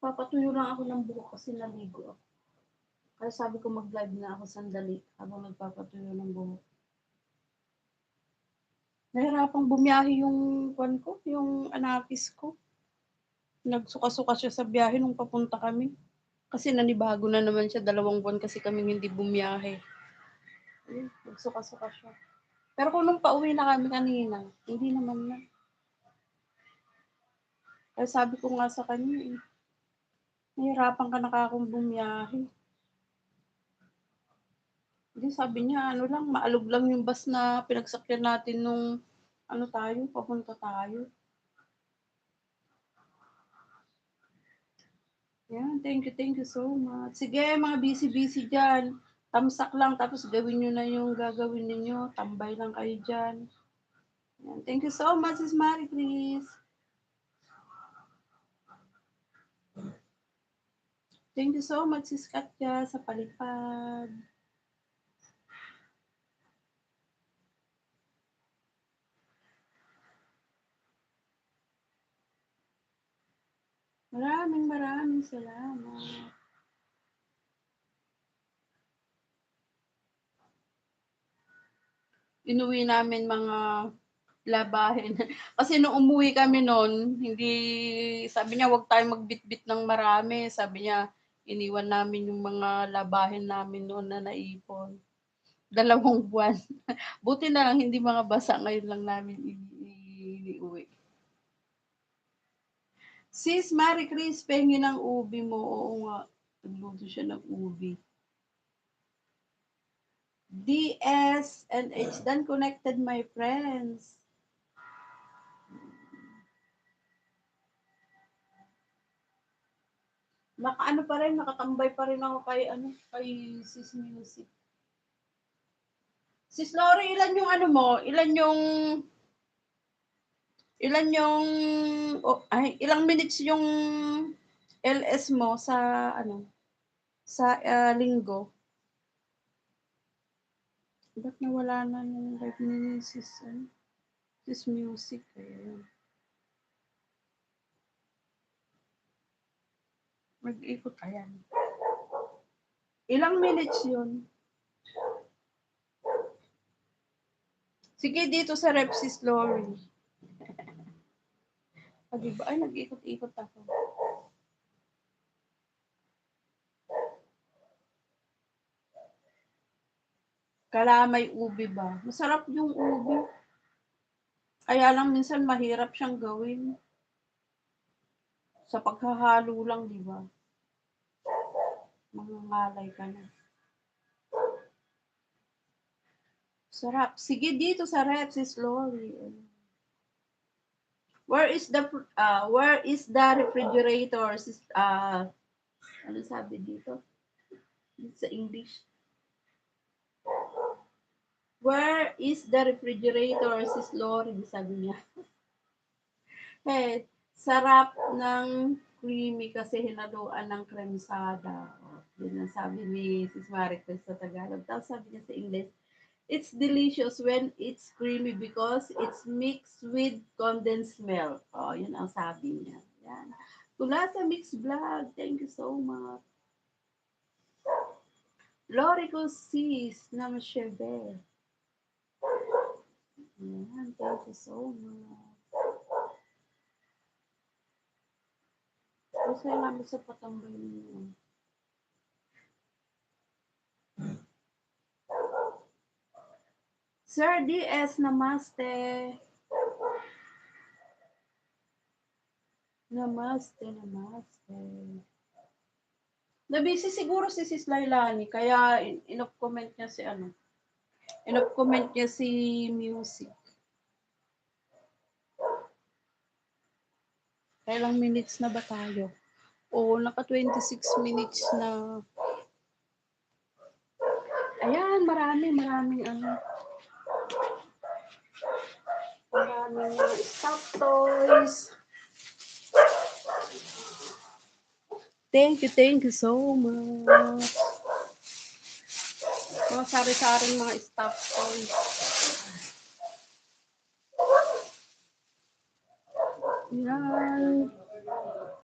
Papatuyo lang ako ng buhok kasi naligo ako. Kaya sabi ko mag-live na ako sandali habang nagpapatuyo ng buhok. Nahirapang bumiyahe yung kwan ko, yung anakis ko. Nagsuka-suka siya sa biyahe nung papunta kami. Kasi nanibago na naman siya, 2 buwan kasi kaming hindi bumiyahe. Ayun, nagsuka-suka siya. Pero kung nung pauwi na kami kanina, hindi naman na. Kaya sabi ko nga sa kanya nahirapan ka na akong bumiyahe. Hindi, sabi niya, ano lang, maalog lang yung bus na pinagsakyan natin nung, papunta tayo. Yan, thank you so much. Sige, mga busy-busy dyan. Tamsak lang, tapos gawin nyo na yung gagawin ninyo. Tambay lang kayo dyan. Yan, thank you so much, Sis Marie Chris. Thank you so much, Sis Katya, sa palipad. Maraming salamat. Inuwi namin mga labahin. Kasi nung umuwi kami noon, hindi, sabi niya, wag tayo magbitbit ng marami. Sabi niya, iniwan namin yung mga labahin namin noon na naipon. 2 buwan. Buti na lang, hindi mga basa, ngayon lang namin iuwi. Sis Marie Chris, pengi ng ubi mo. Oo nga, nagluto siya ng ubi. DS and H, done connected, my friends. Nakaano pa rin, nakatambay pa rin ako kay Sis Music. Sis Lori, ilan ilang minutes yung LS mo sa linggo? Ba't nawala na yung live ni Sis Music? Mag-ikot, ayan. Ilang minutes yun? Sige, dito sa rep, Sis Lori. Diba? Ay, nag-ikot-ikot ako. Kalamay ubi ba? Masarap yung ubi. Kaya lang minsan mahirap siyang gawin. Sa paghahalo lang, di ba? Mangangalay ka na. Sarap. Sige, dito sa rep, Sis Lori. Where is the refrigerator? Ano sabi dito? Sa English. Where is the refrigerator, Sis Lori? Sabi niya. Hey, sarap ng creamy kasi hinaluan ng kremsada. Yun ang sabi ni Sis Maricruz sa Tagalog. Tapos sabi niya sa English, it's delicious when it's creamy because it's mixed with condensed milk. Oh, yun ang sabi niya. Yan. Tula sa Mix Vlog. Thank you so much. Lori ko sis na Mashebe. Yan. Thank you so much. Masaya namin sa patambay niyo. Sir DS, namaste. Namaste. Nabisi siguro si Sis Lailani, kaya in-comment niya si Music. Kailang minutes na ba tayo? Oo, naka 26 minutes na. Ayan, maraming stock toys. Thank you so much. Mga sari-saring mga stock toys. Yan.